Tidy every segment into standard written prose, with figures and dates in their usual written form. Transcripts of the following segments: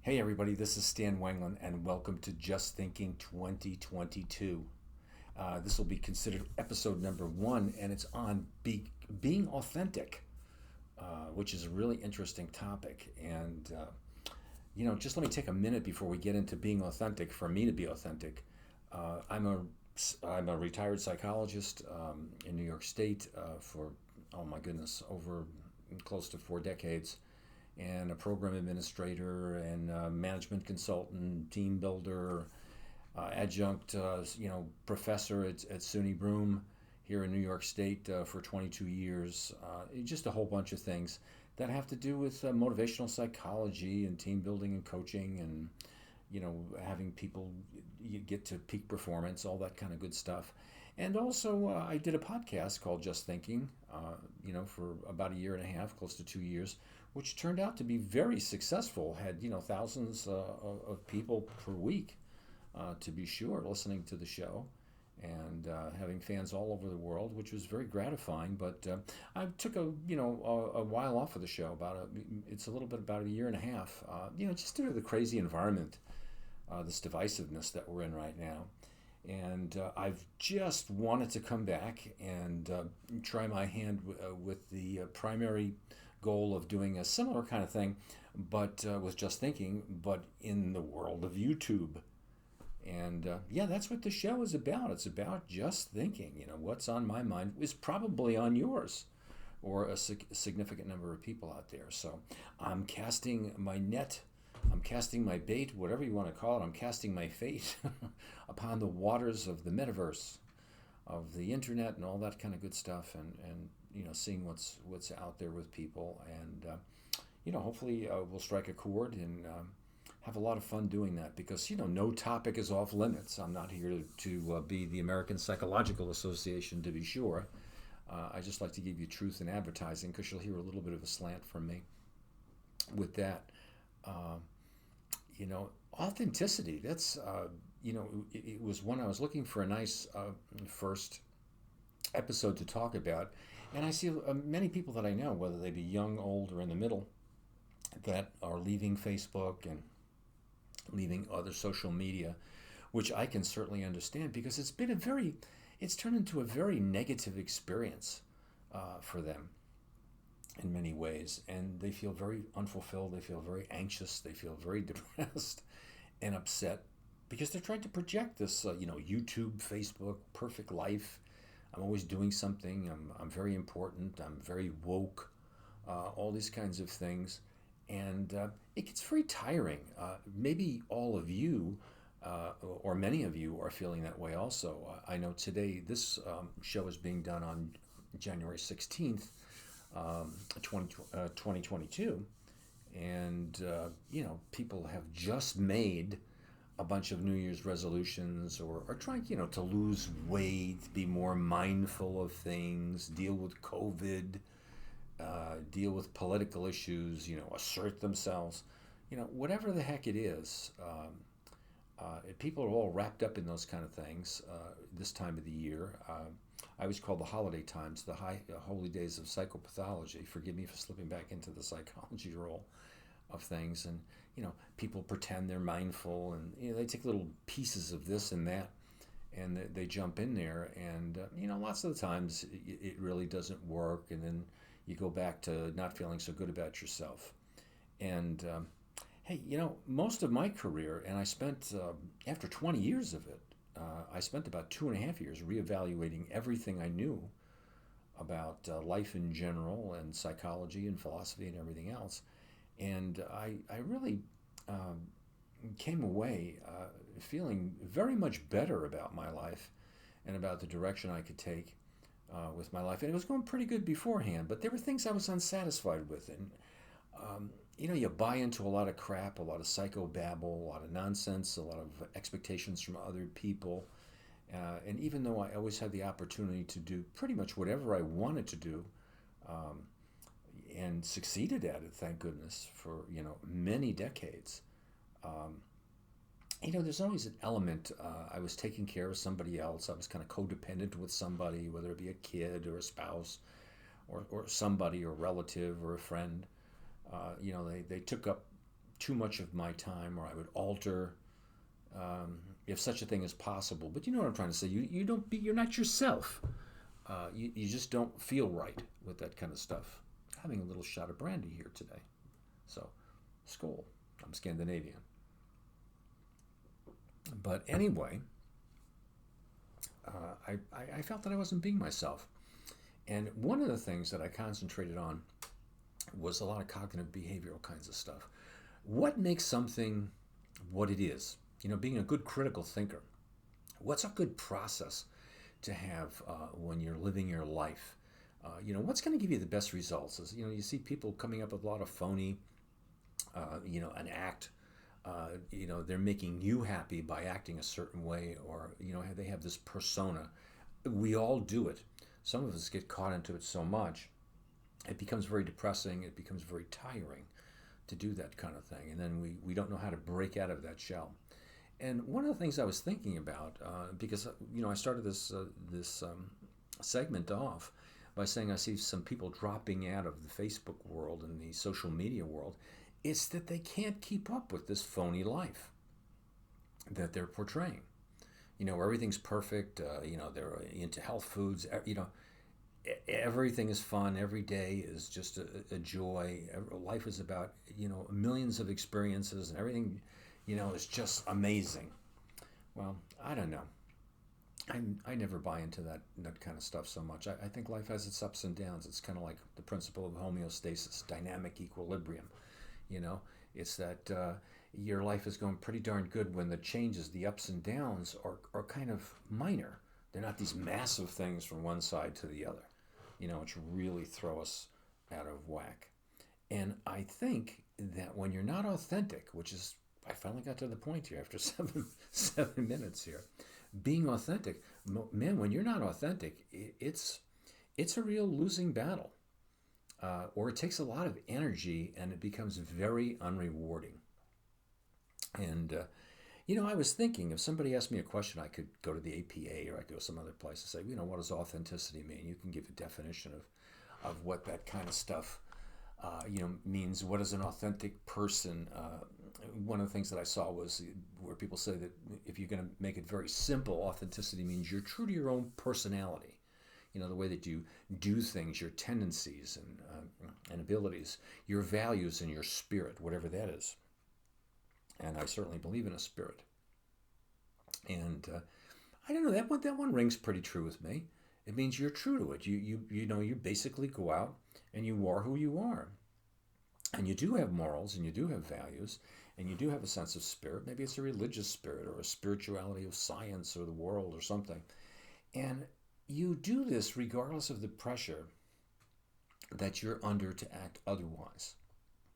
Hey everybody, this is Stan Wanglund and welcome to Just Thinking 2022. This will be considered episode number one and it's on being authentic, which is a really interesting topic. Just let me take a minute before we get into being authentic, for me to be authentic. Uh, I'm a I'm a retired psychologist in New York State for, oh my goodness, over close to 4 decades, and a program administrator and management consultant, team builder, adjunct, professor at SUNY Broome here in New York State for 22 years. Just a whole bunch of things that have to do with motivational psychology and team building and coaching and having people get to peak performance, all that kind of good stuff. And also, I did a podcast called Just Thinking, for about a year and a half, close to 2 years, which turned out to be very successful. Had thousands of people per week, to be sure, listening to the show, and having fans all over the world, which was very gratifying. But I took a while off of the show. It's a little bit about a year and a half. Just due to the crazy environment, this divisiveness that we're in right now. And I've just wanted to come back and try my hand with the primary goal of doing a similar kind of thing, but with Just Thinking, but in the world of YouTube. And that's what the show is about. It's about just thinking. What's on my mind is probably on yours, or a significant number of people out there. So I'm casting my net, I'm casting my bait, whatever you want to call it. I'm casting my fate upon the waters of the metaverse, of the internet, and all that kind of good stuff, and seeing what's out there with people, and hopefully we'll strike a chord and have a lot of fun doing that, because no topic is off limits. I'm not here to be the American Psychological Association, to be sure. I just like to give you truth in advertising, because you'll hear a little bit of a slant from me with that. Uh, Authenticity. That's it was when I was looking for a nice first episode to talk about, and I see many people that I know, whether they be young, old, or in the middle, that are leaving Facebook and leaving other social media, which I can certainly understand, because it's turned into a very negative experience for them in many ways, and they feel very unfulfilled, they feel very anxious, they feel very depressed and upset, because they're trying to project this YouTube, Facebook perfect life. I'm always doing something, I'm very important, I'm very woke, all these kinds of things. And it gets very tiring. Maybe all of you, or many of you, are feeling that way also. I know today this show is being done on January 16th, 2022. And, people have just made a bunch of New Year's resolutions, or are trying, to lose weight, be more mindful of things, deal with COVID, deal with political issues, assert themselves, whatever the heck it is. People are all wrapped up in those kind of things this time of the year. I always call the holiday times the holy days of psychopathology. Forgive me for slipping back into the psychology role of things. And, people pretend they're mindful, and, they take little pieces of this and that, and they jump in there. And, lots of the times it really doesn't work. And then you go back to not feeling so good about yourself. And hey, most of my career, and I spent, after 20 years of it, I spent about 2.5 years reevaluating everything I knew about life in general, and psychology and philosophy and everything else. And I really came away feeling very much better about my life and about the direction I could take with my life. And it was going pretty good beforehand, but there were things I was unsatisfied with. And, you buy into a lot of crap, a lot of psychobabble, a lot of nonsense, a lot of expectations from other people. And even though I always had the opportunity to do pretty much whatever I wanted to do, um, and succeeded at it, thank goodness, for, many decades, um, there's always an element. I was taking care of somebody else. I was kind of codependent with somebody, whether it be a kid or a spouse, or somebody, or a relative, or a friend. They took up too much of my time, or I would alter, if such a thing is possible. But you know what I'm trying to say. You're not yourself. You just don't feel right with that kind of stuff. Having a little shot of brandy here today. So, skål. I'm Scandinavian. But anyway, I felt that I wasn't being myself. And one of the things that I concentrated on was a lot of cognitive behavioral kinds of stuff. What makes something what it is? Being a good critical thinker. What's a good process to have when you're living your life? What's going to give you the best results? You see people coming up with a lot of phony, an act. They're making you happy by acting a certain way, or they have this persona. We all do it. Some of us get caught into it so much, it becomes very depressing. It becomes very tiring to do that kind of thing, and then we don't know how to break out of that shell. And one of the things I was thinking about, because I started this segment off by saying I see some people dropping out of the Facebook world and the social media world, it's that they can't keep up with this phony life that they're portraying. Where everything's perfect. They're into health foods. Everything is fun. Every day is just a joy. Life is about millions of experiences, and everything is just amazing. Well, I don't know. I never buy into that kind of stuff so much. I think life has its ups and downs. It's kind of like the principle of homeostasis, dynamic equilibrium. It's that your life is going pretty darn good when the changes, the ups and downs, are kind of minor. They're not these massive things from one side to the other, which really throw us out of whack. And I think that when you're not authentic, which is, I finally got to the point here after seven minutes here, being authentic, man, when you're not authentic, it's a real losing battle. Or it takes a lot of energy, and it becomes very unrewarding. And, I was thinking, if somebody asked me a question, I could go to the APA, or I could go some other place and say, what does authenticity mean? You can give a definition of what that kind of stuff, means. What is an authentic person? One of the things that I saw was where people say that if you're going to make it very simple, authenticity means you're true to your own personality. The way that you do things, your tendencies and abilities, your values and your spirit, whatever that is. And I certainly believe in a spirit. And I don't know, that one rings pretty true with me. It means you're true to it. You basically go out and you are who you are. And you do have morals, and you do have values, and you do have a sense of spirit. Maybe it's a religious spirit, or a spirituality of science or the world or something. And you do this regardless of the pressure that you're under to act otherwise.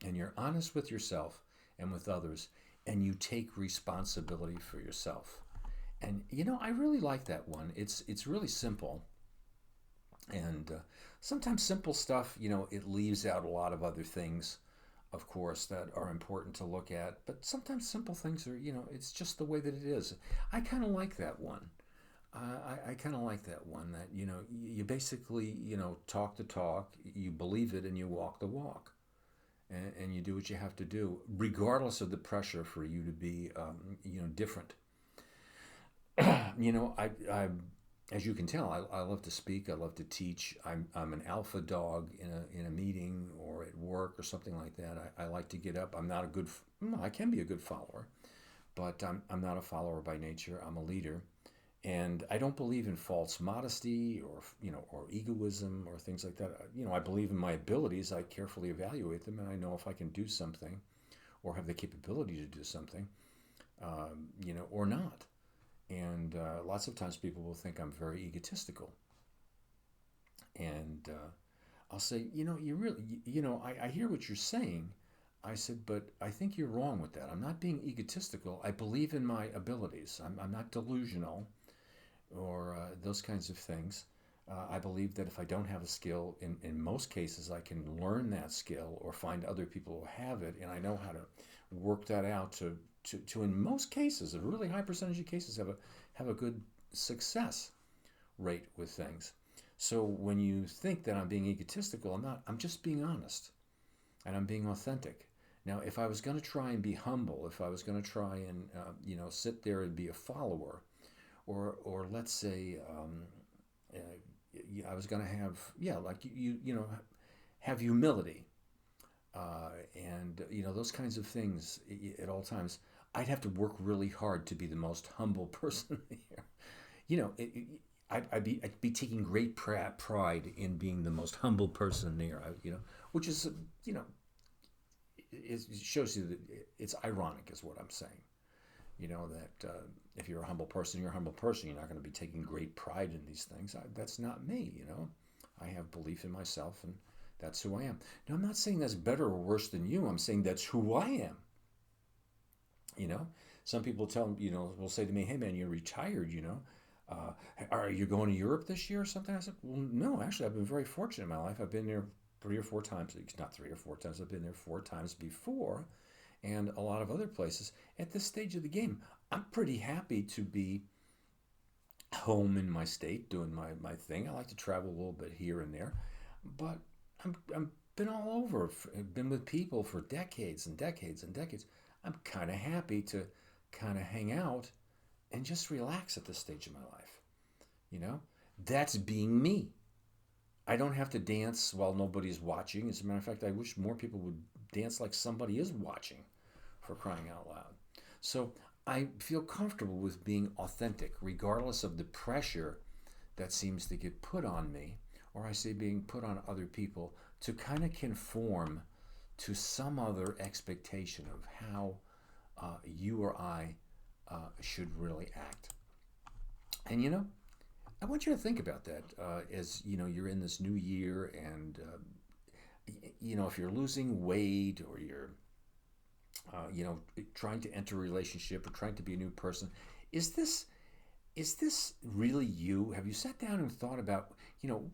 And you're honest with yourself and with others, and you take responsibility for yourself. And, I really like that one. It's really simple. And sometimes simple stuff, it leaves out a lot of other things, of course, that are important to look at. But sometimes simple things are, it's just the way that it is. I kind of like that one. I kind of like that one, that, you basically, talk the talk, you believe it, and you walk the walk. And you do what you have to do, regardless of the pressure for you to be, different. I as you can tell, I love to speak. I love to teach. I'm an alpha dog in a meeting or at work or something like that. I like to get up. I'm not a good. I can be a good follower, but I'm not a follower by nature. I'm a leader, and I don't believe in false modesty or egoism or things like that. I believe in my abilities. I carefully evaluate them, and I know if I can do something, or have the capability to do something, or not. And lots of times people will think I'm very egotistical. And I'll say, you really, I hear what you're saying. I said, but I think you're wrong with that. I'm not being egotistical. I believe in my abilities. I'm not delusional or those kinds of things. I believe that if I don't have a skill, in most cases, I can learn that skill or find other people who have it, and I know how to work that out to in most cases, a really high percentage of cases, have a good success rate with things. So when you think that I'm being egotistical, I'm not. I'm just being honest, and I'm being authentic. Now, if I was going to try and be humble, if I was going to try and sit there and be a follower, or let's say I was going to have like have humility, and those kinds of things at all times. I'd have to work really hard to be the most humble person here. You know, I'd be taking great pride in being the most humble person there. Which is it shows you that it's ironic, is what I'm saying. That if you're a humble person, you're a humble person. You're not going to be taking great pride in these things. That's not me. I have belief in myself, and that's who I am. Now, I'm not saying that's better or worse than you. I'm saying that's who I am. Some people will say to me, "Hey, man, you're retired. Are you going to Europe this year or something?" I said, "Well, no, actually, I've been very fortunate in my life. I've been there 3 or 4 times. It's not 3 or 4 times. I've been there 4 times before, and a lot of other places. At this stage of the game, I'm pretty happy to be home in my state doing my thing. I like to travel a little bit here and there, but I'm been all over. I've been with people for decades and decades and decades. I'm kind of happy to kind of hang out and just relax at this stage of my life. You know, that's being me. I don't have to dance while nobody's watching. As a matter of fact, I wish more people would dance like somebody is watching, for crying out loud. So I feel comfortable with being authentic, regardless of the pressure that seems to get put on me, or I say being put on other people, to kind of conform to some other expectation of how you or I should really act. And I want you to think about that as you're in this new year, and if you're losing weight, or you're trying to enter a relationship, or trying to be a new person. Is this really you? Have you sat down and thought about,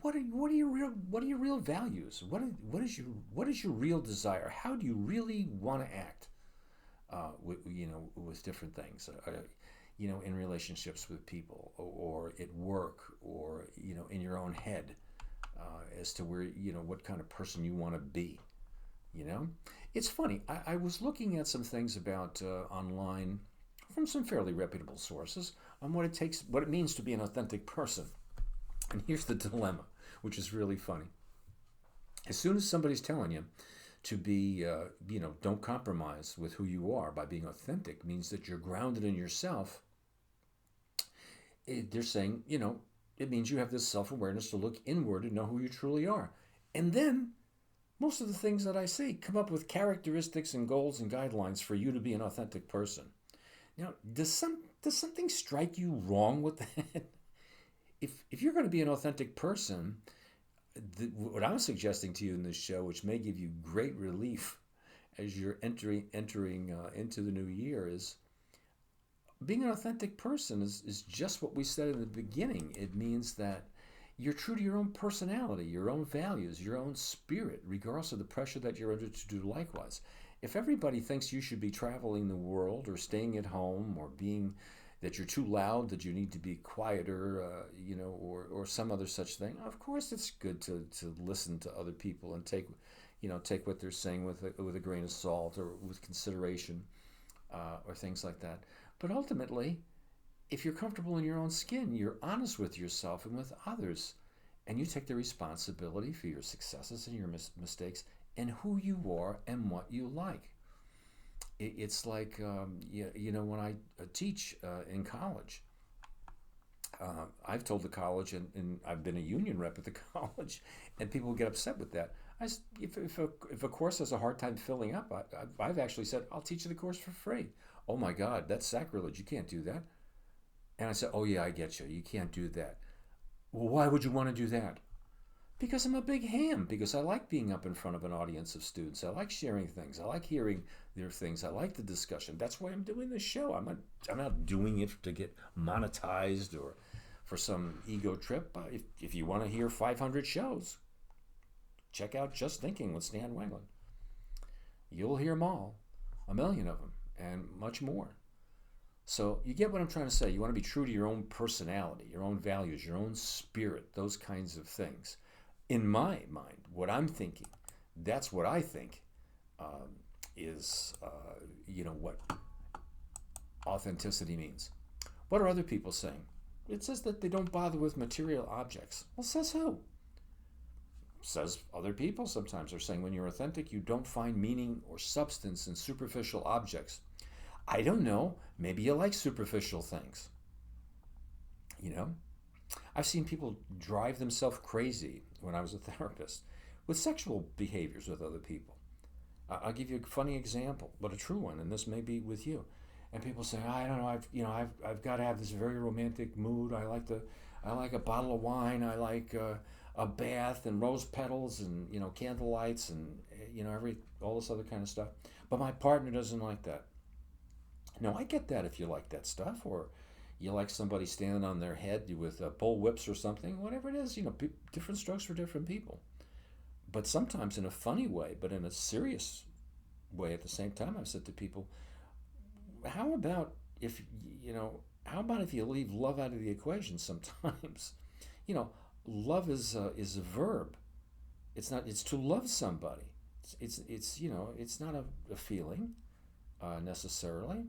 what are your real values? What is your real desire? How do you really want to act with different things? In relationships with people, or at work, or in your own head, as to where what kind of person you want to be. It's funny. I was looking at some things about online from some fairly reputable sources on what it means to be an authentic person. And here's the dilemma, which is really funny. As soon as somebody's telling you to be, don't compromise with who you are by being authentic, means that you're grounded in yourself. They're saying, it means you have this self-awareness to look inward and know who you truly are. And then most of the things that I say come up with characteristics and goals and guidelines for you to be an authentic person. Now, does something strike you wrong with that? If you're going to be an authentic person, what I'm suggesting to you in this show, which may give you great relief as you're entering into the new year, is being an authentic person is just what we said in the beginning. It means that you're true to your own personality, your own values, your own spirit, regardless of the pressure that you're under to do likewise. If everybody thinks you should be traveling the world, or staying at home, or that you're too loud, that you need to be quieter, or some other such thing, of course it's good to listen to other people and take what they're saying with a grain of salt, or with consideration, or things like that. But ultimately, if you're comfortable in your own skin, you're honest with yourself and with others, and you take the responsibility for your successes and your mistakes, and who you are and what you like. It's like, when I teach in college, I've told the college, and I've been a union rep at the college, and people get upset with that. If a course has a hard time filling up, I've actually said, I'll teach you the course for free. Oh my God, that's sacrilege. You can't do that. And I said, oh yeah, I get you. You can't do that. Well, why would you want to do that? Because I'm a big ham. Because I like being up in front of an audience of students. I like sharing things. I like hearing their things. I like the discussion. That's why I'm doing this show. I'm not doing it to get monetized or for some ego trip. If you want to hear 500 shows, check out Just Thinking with Stan Wanglund. You'll hear them all, a million of them, and much more. So you get what I'm trying to say. You want to be true to your own personality, your own values, your own spirit, those kinds of things. In my mind, what I'm thinking, that's what I think is, what authenticity means. What are other people saying? It says that they don't bother with material objects. Well, says who? Says other people sometimes are saying when you're authentic, you don't find meaning or substance in superficial objects. I don't know. Maybe you like superficial things. I've seen people drive themselves crazy when I was a therapist with sexual behaviors with other people. I'll give you a funny example, but a true one, and this may be with you. And people say, I don't know, I've got to have this very romantic mood. I like a bottle of wine. I like a bath and rose petals and candle lights and all this other kind of stuff. But my partner doesn't like that. No, I get that if you like that stuff, or you like somebody standing on their head with bull whips or something, whatever it is. Different strokes for different people. But sometimes in a funny way, but in a serious way at the same time, I've said to people, how about if you leave love out of the equation sometimes? Love is a verb. It's to love somebody. It's not a feeling necessarily.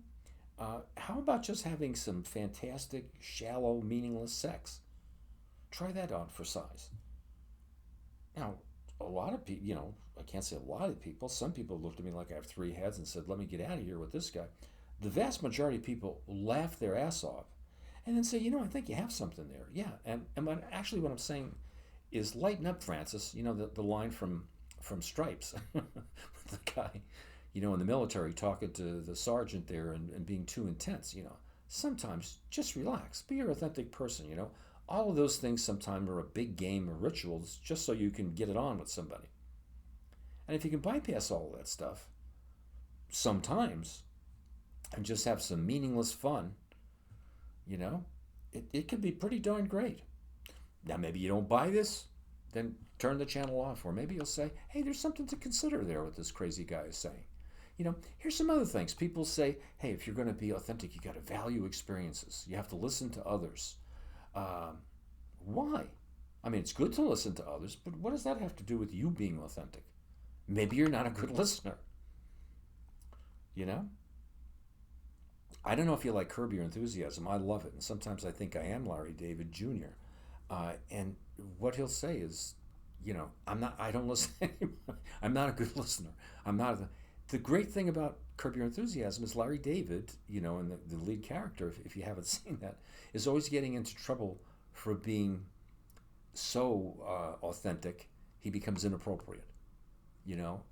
How about just having some fantastic, shallow, meaningless sex? Try that on for size. Now, a lot of people, I can't say a lot of people, some people looked at me like I have three heads and said, let me get out of here with this guy. The vast majority of people laugh their ass off and then say, I think you have something there. Yeah, and what I'm saying is lighten up, Francis. The line from Stripes, the guy, in the military talking to the sergeant there and being too intense. Sometimes just relax, be your authentic person. All of those things sometimes are a big game or rituals just so you can get it on with somebody. And if you can bypass all of that stuff sometimes and just have some meaningless fun, it can be pretty darn great. Now, maybe you don't buy this, then turn the channel off. Or maybe you'll say, hey, there's something to consider there what this crazy guy is saying. Here's some other things. People say, hey, if you're going to be authentic, you got to value experiences. You have to listen to others. Why? I mean, it's good to listen to others, but what does that have to do with you being authentic? Maybe you're not a good listener. I don't know if you like Curb Your Enthusiasm. I love it. And sometimes I think I am Larry David Jr. And what he'll say is, I don't listen anymore. I'm not a good listener. The great thing about Curb Your Enthusiasm is Larry David, and the lead character, if you haven't seen that, is always getting into trouble for being so authentic, he becomes inappropriate.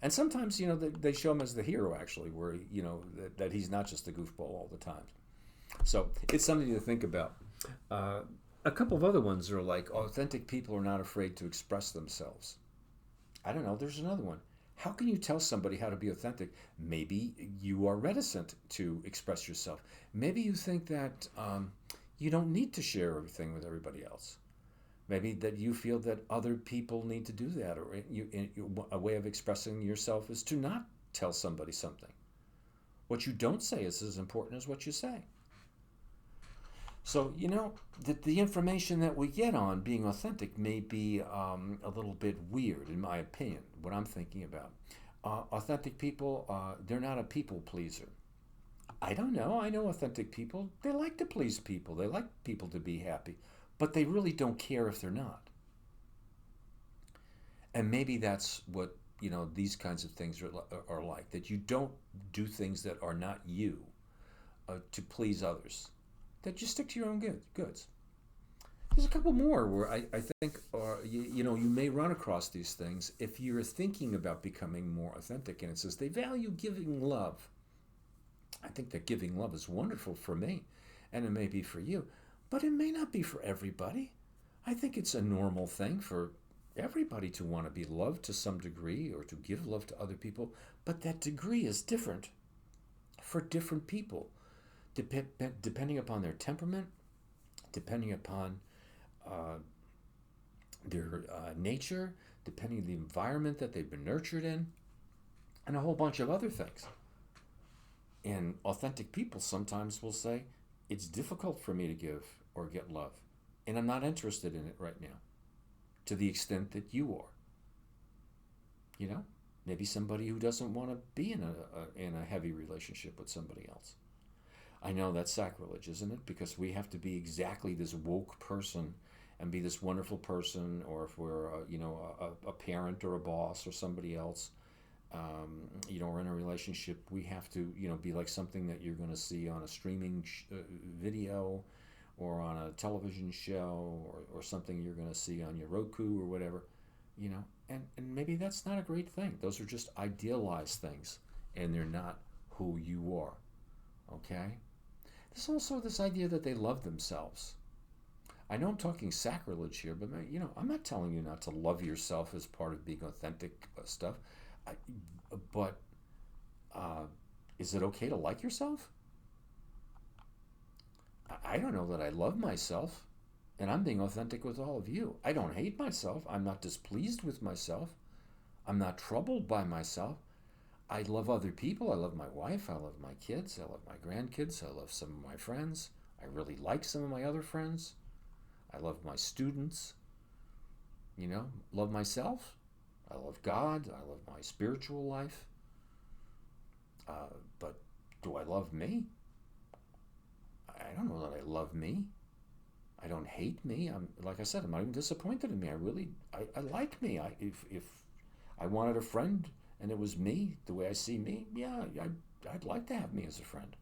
And sometimes they show him as the hero, actually, where that he's not just a goofball all the time. So it's something to think about. A couple of other ones are like, authentic people are not afraid to express themselves. I don't know, there's another one. How can you tell somebody how to be authentic? Maybe you are reticent to express yourself. Maybe you think that you don't need to share everything with everybody else. Maybe that you feel that other people need to do that, or a way of expressing yourself is to not tell somebody something. What you don't say is as important as what you say. So, the information that we get on being authentic may be a little bit weird, in my opinion, what I'm thinking about. Authentic people, they're not a people pleaser. I don't know. I know authentic people. They like to please people. They like people to be happy. But they really don't care if they're not. And maybe that's what, these kinds of things are like. That you don't do things that are not you to please others. That you stick to your own goods. There's a couple more where I think you may run across these things if you're thinking about becoming more authentic. And it says they value giving love. I think that giving love is wonderful for me, and it may be for you, but it may not be for everybody. I think it's a normal thing for everybody to want to be loved to some degree or to give love to other people, but that degree is different for different people, depending upon their temperament, depending upon their nature, depending on the environment that they've been nurtured in, and a whole bunch of other things. And authentic people sometimes will say, it's difficult for me to give or get love, and I'm not interested in it right now, to the extent that you are. Maybe somebody who doesn't want to be in a heavy relationship with somebody else. I know that's sacrilege, isn't it? Because we have to be exactly this woke person and be this wonderful person, or if we're a parent or a boss or somebody else, or in a relationship, we have to be like something that you're going to see on a streaming video or on a television show, or something you're going to see on your Roku or whatever, and maybe that's not a great thing. Those are just idealized things, and they're not who you are. Okay? There's also this idea that they love themselves. I know I'm talking sacrilege here, but I'm not telling you not to love yourself as part of being authentic stuff. I, but is it okay to like yourself? I don't know that I love myself, and I'm being authentic with all of you. I don't hate myself. I'm not displeased with myself. I'm not troubled by myself. I love other people. I love my wife. I love my kids. I love my grandkids. I love some of my friends. I really like some of my other friends. I love my students. Love myself. I love God. I love my spiritual life. But do I love me? I don't know that I love me. I don't hate me. Like I said, I'm not even disappointed in me. I like me. If I wanted a friend and it was me, the way I see me, yeah, I'd like to have me as a friend.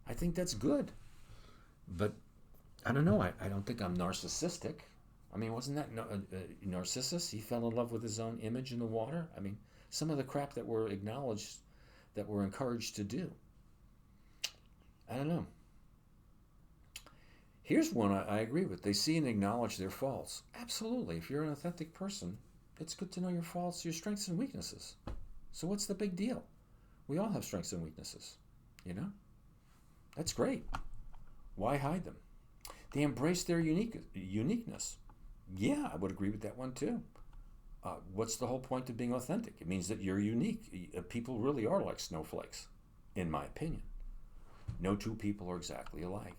I think that's good. But I don't know. I don't think I'm narcissistic. I mean, wasn't that Narcissus? He fell in love with his own image in the water. I mean, some of the crap that we're acknowledged, that we're encouraged to do. I don't know. Here's one I agree with. They see and acknowledge their faults. Absolutely. If you're an authentic person, it's good to know your faults, your strengths and weaknesses. So what's the big deal? We all have strengths and weaknesses. That's great. Why hide them? They embrace their uniqueness. Yeah, I would agree with that one too. What's the whole point of being authentic? It means that you're unique. People really are like snowflakes, in my opinion. No two people are exactly alike.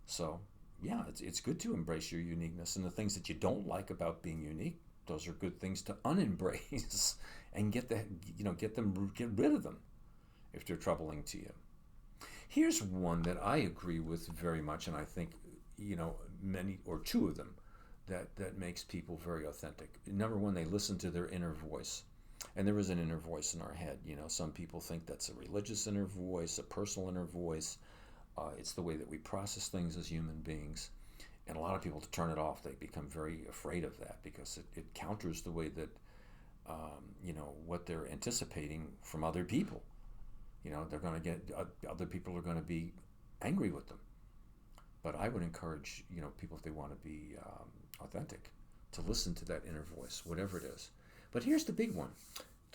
So, yeah, it's good to embrace your uniqueness, and the things that you don't like about being unique, those are good things to unembrace and get rid of them if they're troubling to you. Here's one that I agree with very much, and I think many or two of them that makes people very authentic. Number one, they listen to their inner voice. And there is an inner voice in our head. Some people think that's a religious inner voice, a personal inner voice. It's the way that we process things as human beings. And a lot of people, to turn it off, they become very afraid of that because it counters the way that, what they're anticipating from other people. They're going to get, other people are going to be angry with them. But I would encourage, people, if they want to be authentic, to listen to that inner voice, whatever it is. But here's the big one.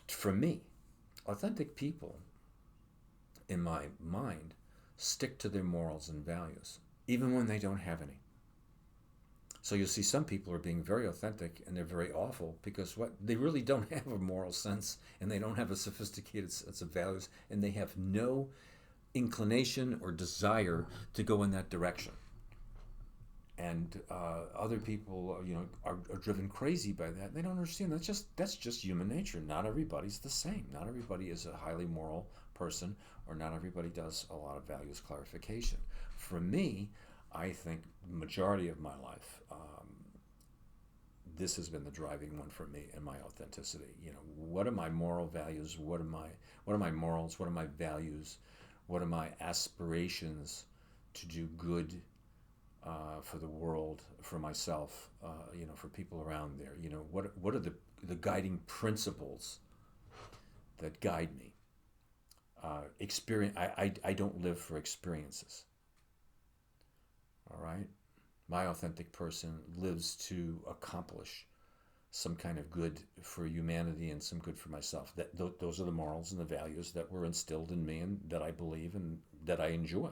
For me, authentic people, in my mind, stick to their morals and values, even when they don't have any. So you'll see some people are being very authentic and they're very awful because they really don't have a moral sense, and they don't have a sophisticated sense of values, and they have no inclination or desire to go in that direction. And other people, are driven crazy by that. They don't understand. That's just human nature. Not everybody's the same. Not everybody is a highly moral person, or not everybody does a lot of values clarification. For me, I think the majority of my life, this has been the driving one for me and my authenticity. What are my moral values? What are my morals? What are my values? What are my aspirations to do good for the world, for myself, for people around there? What are the guiding principles that guide me? I don't live for experiences. All right? My authentic person lives to accomplish some kind of good for humanity and some good for myself. Those are the morals and the values that were instilled in me and that I believe and that I enjoy.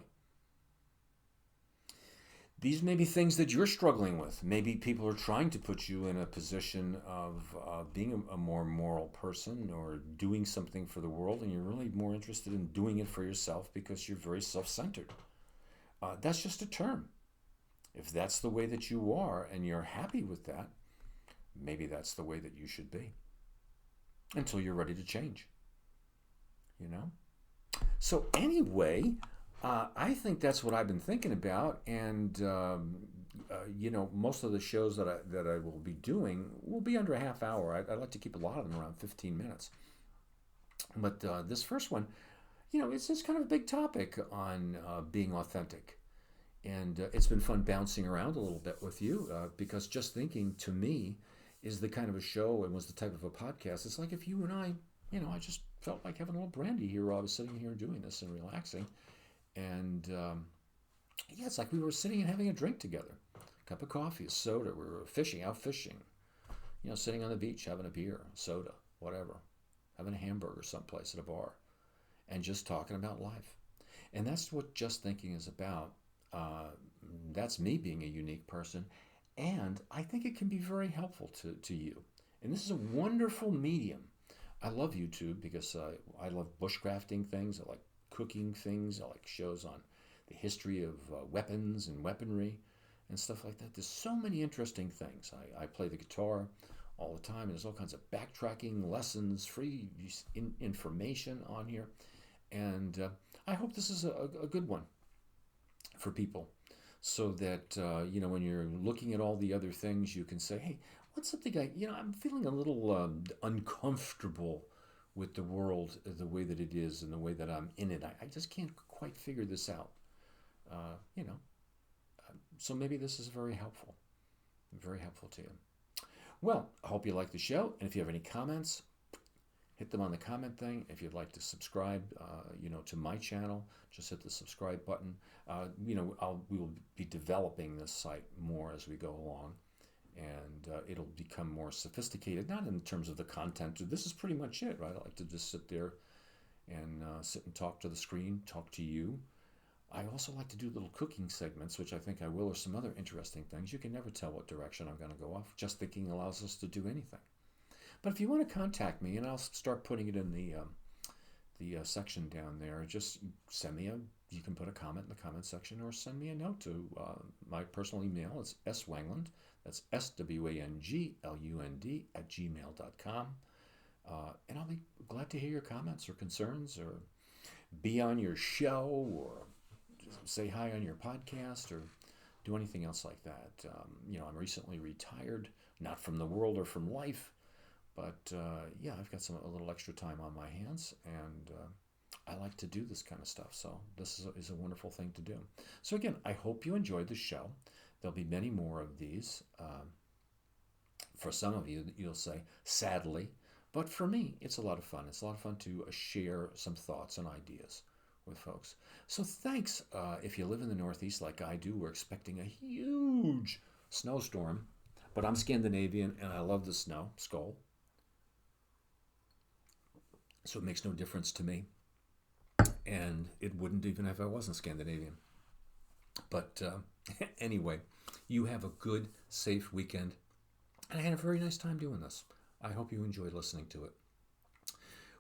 These may be things that you're struggling with. Maybe people are trying to put you in a position of being a more moral person or doing something for the world, and you're really more interested in doing it for yourself because you're very self-centered. That's just a term. If that's the way that you are and you're happy with that, maybe that's the way that you should be. until you're ready to change, you know? So anyway, I think that's what I've been thinking about, and most of the shows that I will be doing will be under a half hour. I like to keep a lot of them around 15 minutes. But this first one, it's just kind of a big topic on being authentic. And it's been fun bouncing around a little bit with you because Just Thinking, to me, is the kind of a show and was the type of a podcast. It's like if you and I just felt like having a little brandy here while I was sitting here doing this and relaxing. And yeah, it's like we were sitting and having a drink together. A cup of coffee, a soda. We were out fishing, sitting on the beach, having a beer, soda, whatever, having a hamburger someplace at a bar, and just talking about life. And that's what Just Thinking is about. That's me being a unique person, and I think it can be very helpful to you. And this is a wonderful medium. I love YouTube because I love bushcrafting things. I like cooking things. I like shows on the history of weapons and weaponry and stuff like that. There's so many interesting things. I play the guitar all the time, and there's all kinds of backtracking lessons, free information on here. And I hope this is a good one for people so that, when you're looking at all the other things, you can say, hey, what's something I'm feeling a little uncomfortable with the world the way that it is and the way that I'm in it. I just can't quite figure this out. So maybe this is very helpful to you. Well, I hope you like the show. And if you have any comments, hit them on the comment thing. If you'd like to subscribe, to my channel, just hit the subscribe button. We will be developing this site more as we go along, and it'll become more sophisticated. Not in terms of the content. This is pretty much it, right? I like to just sit there and sit and talk to the screen, talk to you. I also like to do little cooking segments, which I think I will, or some other interesting things. You can never tell what direction I'm going to go off. Just Thinking allows us to do anything. But if you want to contact me, and I'll start putting it in the section down there, just send me you can put a comment in the comment section, or send me a note to my personal email. It's swanglund, that's SWANGLUND @gmail.com. And I'll be glad to hear your comments or concerns, or be on your show, or say hi on your podcast, or do anything else like that. I'm recently retired, not from the world or from life, but I've got a little extra time on my hands, and I like to do this kind of stuff. So this is a wonderful thing to do. So again, I hope you enjoyed the show. There'll be many more of these. For some of you, you'll say, sadly, but for me, it's a lot of fun. It's a lot of fun to share some thoughts and ideas with folks. So thanks. If you live in the Northeast like I do, we're expecting a huge snowstorm, but I'm Scandinavian and I love the snow, skull. So it makes no difference to me. And it wouldn't even if I wasn't Scandinavian. But anyway, you have a good, safe weekend. And I had a very nice time doing this. I hope you enjoyed listening to it.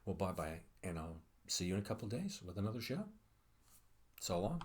Well, bye-bye. And I'll see you in a couple of days with another show. So long.